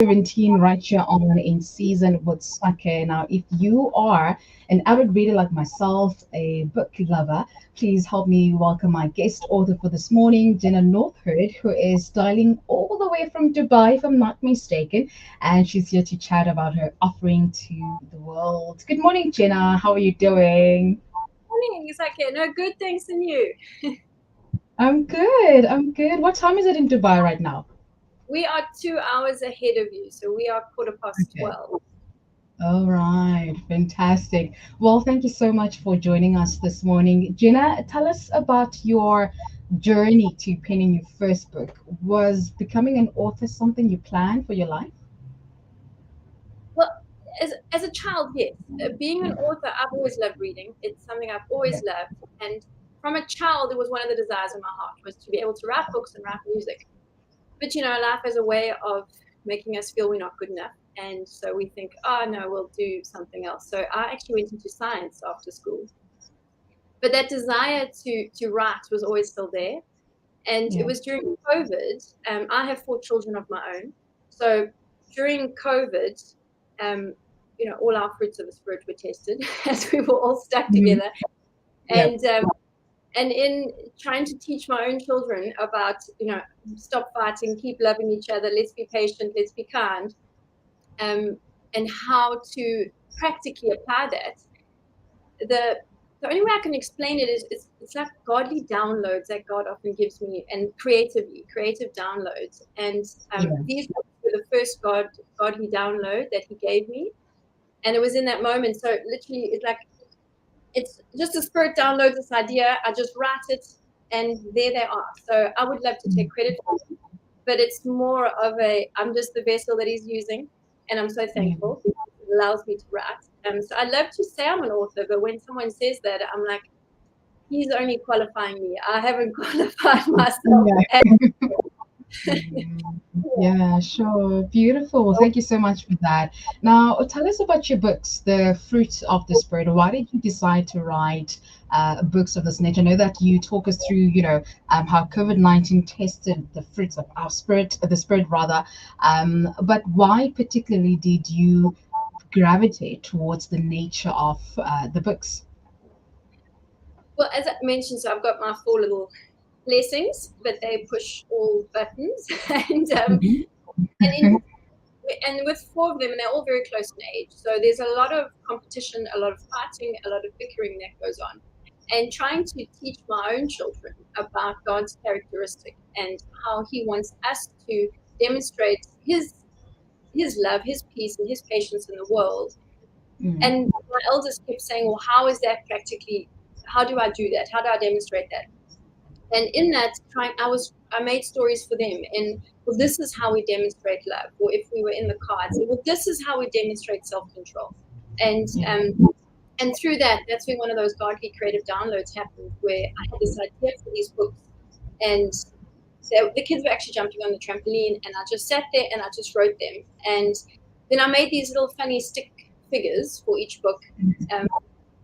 17 right here on In Season with Sakhe. Now, if you are an avid reader like myself, a book lover, please help me welcome my guest author for this morning, Jenna Northwood, who is dialing all the way from Dubai, if I'm not mistaken, and she's here to chat about her offering to the world. Good morning, Jenna. How are you doing? Morning, Sakhe. No, good, thanks, and you? I'm good. I'm good. What time is it in Dubai right now? We are 2 hours ahead of you, so we are quarter past Okay. 12. All right, fantastic. Well, thank you so much for joining us this morning. Jenna, tell us about your journey to penning your first book. Was becoming an author something you planned for your life? Well, as a child, yes. Being an author, I've always loved reading. It's something I've Yeah. always loved. And from a child, it was one of the desires in my heart was to be able to write books and write music. But, life has a way of making us feel we're not good enough. And so we think, oh, no, we'll do something else. So I actually went into science after school. But that desire to write was always still there. And it Yeah. was during COVID. I have 4 children of my own. So during COVID, um, all our fruits of the spirit were tested as we were all stuck Mhm. together. Yep. And in trying to teach my own children about, stop fighting, keep loving each other, let's be patient, let's be kind, um, and how to practically apply that, the the only way I can explain it is it's like godly downloads that God often gives me, and creative downloads. And Yeah. these were the first godly download that He gave me, and it was in that moment. So literally, it's like it's just the Spirit downloads this idea. I just write it, and there they are. So I would love to take Mm. credit for it, but it's more of I'm just the vessel that He's using, and I'm so Yeah. thankful because it allows me to write. So I love to say I'm an author, but when someone says that, I'm like, He's only qualifying me. I haven't qualified myself. Yeah. Yeah, sure. Beautiful. Thank you so much for that. Now, tell us about your books, The Fruits of the Spirit. Why did you decide to write books of this nature? I know that you talk us through, how COVID-19 tested the fruits of our spirit, the spirit rather. But why particularly did you gravitate towards the nature of the books? Well, as I mentioned, so I've got my 4 little blessings, but they push all buttons, and Mhm. and in and with 4 of them, and they're all very close in age. So there's a lot of competition, a lot of fighting, a lot of bickering that goes on. And trying to teach my own children about God's characteristic and how He wants us to demonstrate His love, His peace, and His patience in the world. Mm. And my eldest kept saying, "Well, how is that practically? How do I do that? How do I demonstrate that?" And in that, I made stories for them. And well, this is how we demonstrate love. Or if we were in the car, I'd say, well, this is how we demonstrate self-control. And Yeah. and through that, that's when one of those godly creative downloads happened, where I had this idea for these books, and the kids were actually jumping on the trampoline, and I just sat there and I just wrote them. And then I made these little funny stick figures for each book. Um,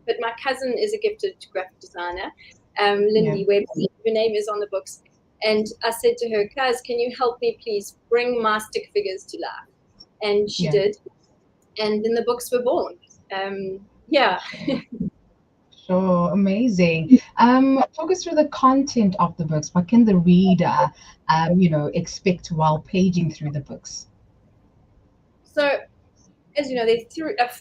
but my cousin is a gifted graphic designer, Yeah. Lindy Webster. Her name is on the books. And I said to her, Cuz, can you help me please bring my stick figures to life? And she Yeah. did. And then the books were born. Yeah. Sure, amazing. Talk us through the content of the books. What can the reader, expect while paging through the books? So, as you know, there's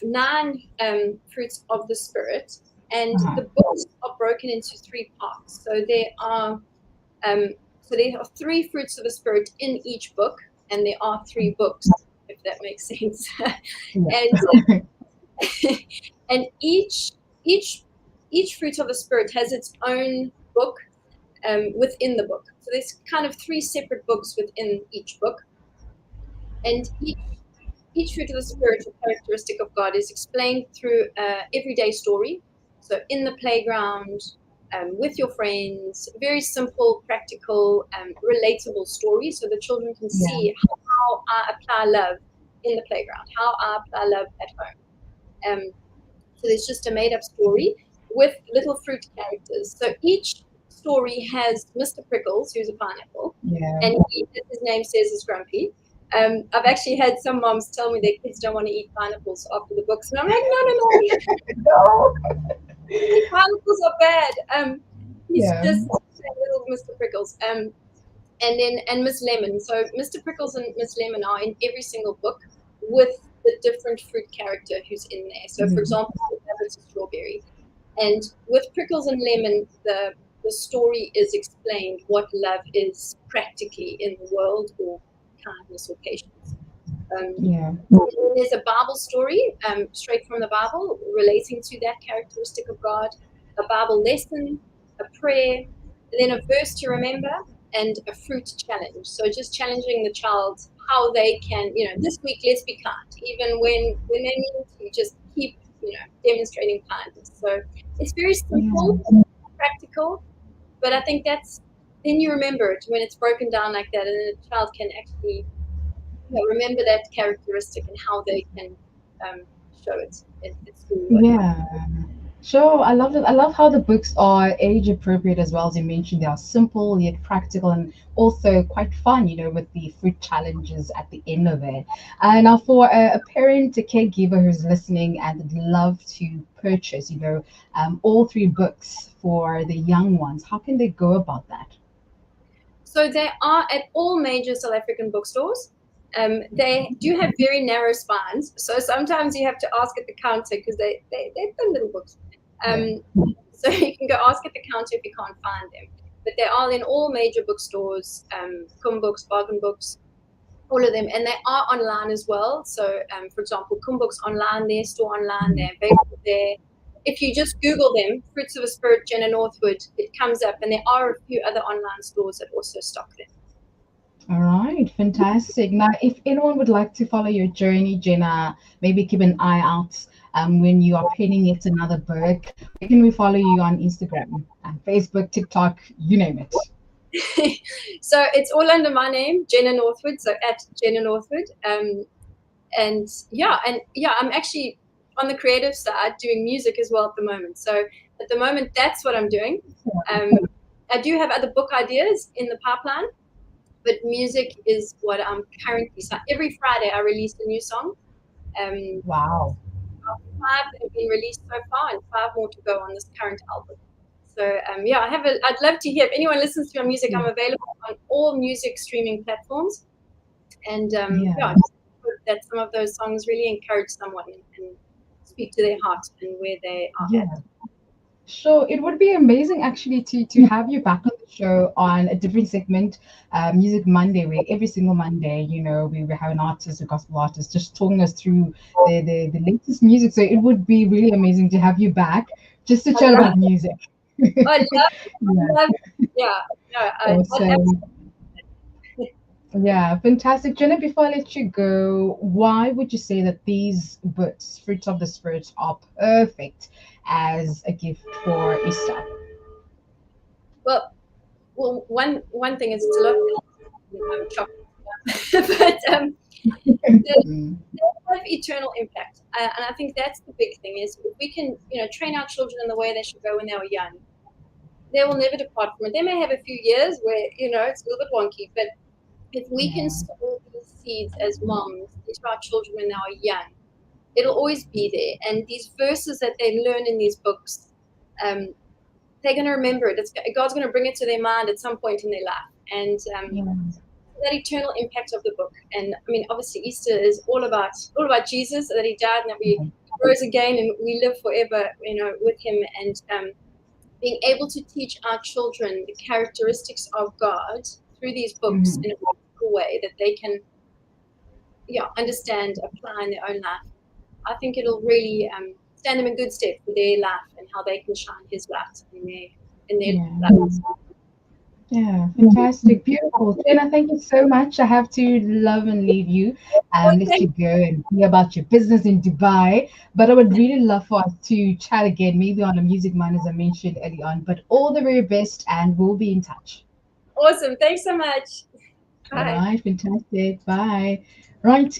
9 fruits of the Spirit, and Uh-huh. the books are broken into 3 parts. Um, so there are 3 fruits of the Spirit in each book, and there are 3 books, if that makes sense. and Yeah. and each fruit of the Spirit has its own book within the book. So there's kind of 3 separate books within each book, and each fruit of the Spirit or characteristic of God is explained through everyday story. So in the playground, with your friends, very simple, practical, relatable stories, so the children can Yeah. see how I apply love in the playground, how I apply love at home. So there's just a made up story with little fruit characters. So each story has Mr. Prickles, who's a pineapple, Yeah. and he, as his name says, is grumpy. I've actually had some moms tell me their kids don't want to eat pineapples after the books, and I'm like, no, no, no, No. pineapples are bad. He's Yeah. just a little Mr. Prickles. And then and Miss Lemon. So Mr. Prickles and Miss Lemon are in every single book with the different fruit character who's in there. So for Mhm. example, it's a strawberry. And with Prickles and Lemon, the story is explained what love is practically in the world, or kindness or patience. Yeah. There's a Bible story, straight from the Bible, relating to that characteristic of God, a Bible lesson, a prayer, then a verse to remember, and a fruit challenge. So just challenging the child how they can, this week let's be kind, even when they mean to, just keep, demonstrating kindness. So it's very simple, Yeah. practical, but I think that's then you remember it when it's broken down like that, and then a child can actually remember that characteristic and how they can show it at school. Yeah. Sure, I love it. I love how the books are age appropriate as well. As you mentioned, they are simple yet practical and also quite fun, with the fruit challenges at the end of it. Now, for a parent, a caregiver who's listening and would love to purchase, all three books for the young ones, how can they go about that? So they are at all major South African bookstores. They do have very narrow spines, so sometimes you have to ask at the counter because they're thin little books. Yeah. Um, so you can go ask at the counter if you can't find them. But they are in all major bookstores, Books, Bargain Books, all of them, and they are online as well. So, for example, Kumbuk's online, their store online, they're available there. If you just Google them, Fruits of a Spirit, Jenna Northwood, it comes up, and there are a few other online stores that also stock them. All right, fantastic. Now, if anyone would like to follow your journey, Jenna, maybe keep an eye out when you are penning yet another book. Where can we follow you on Instagram, Facebook, TikTok, you name it? So it's all under my name, Jenna Northwood. So at Jenna Northwood, and I'm actually on the creative side doing music as well at the moment. So at the moment, that's what I'm doing. Um, I do have other book ideas in the pipeline, but music is what I'm currently. So every Friday I release a new song. Um, Wow. Five that have been released so far, and five more to go on this current album. So yeah, I'd love to hear if anyone listens to my music. I'm available on all music streaming platforms, and Yeah. yeah, I just hope that some of those songs really encourage someone and speak to their heart and where they are at. Yeah. Sure, it would be amazing actually to have you back on the show on a different segment, Music Monday, where every single Monday, we have an artist, a gospel artist, just talking us through the latest music. So it would be really amazing to have you back just to I chat love, about music. I love, Yeah, I love, yeah, no, I awesome. Yeah, fantastic. Jenna, before I let you go, why would you say that these books, Fruits of the Spirit, are perfect as a gift for Easter? well, one thing is it's a lot of chocolate, but they Mm, have eternal impact, and I think that's the big thing is if we can train our children in the way they should go when they were young, they will never depart from it. They may have a few years where it's a little bit wonky, but if we can yeah. sow these seeds as moms into our children when they are young, it'll always be there. And these verses that they learn in these books, um, they're going to remember it. God's going to bring it to their mind at some point in their life, and Yeah. that eternal impact of the book. And I mean, obviously, Easter is all about Jesus, that He died and that we rose again and we live forever, with Him. And being able to teach our children the characteristics of God through these books Mhm. in a practical way that they can, understand, apply in their own life. I think it'll really stand them in good stead for their life and how they can shine His light in their Yeah. lives. Yeah. Fantastic. Beautiful. Jenna, thank you so much. I have to love and leave you and let Okay, you go and hear about your business in Dubai. But I would really love for us to chat again, maybe on a music mind, as I mentioned early on. But all the very best, and we'll be in touch. awesome. Thanks so much. All Bye. right. Fantastic. Bye. Right.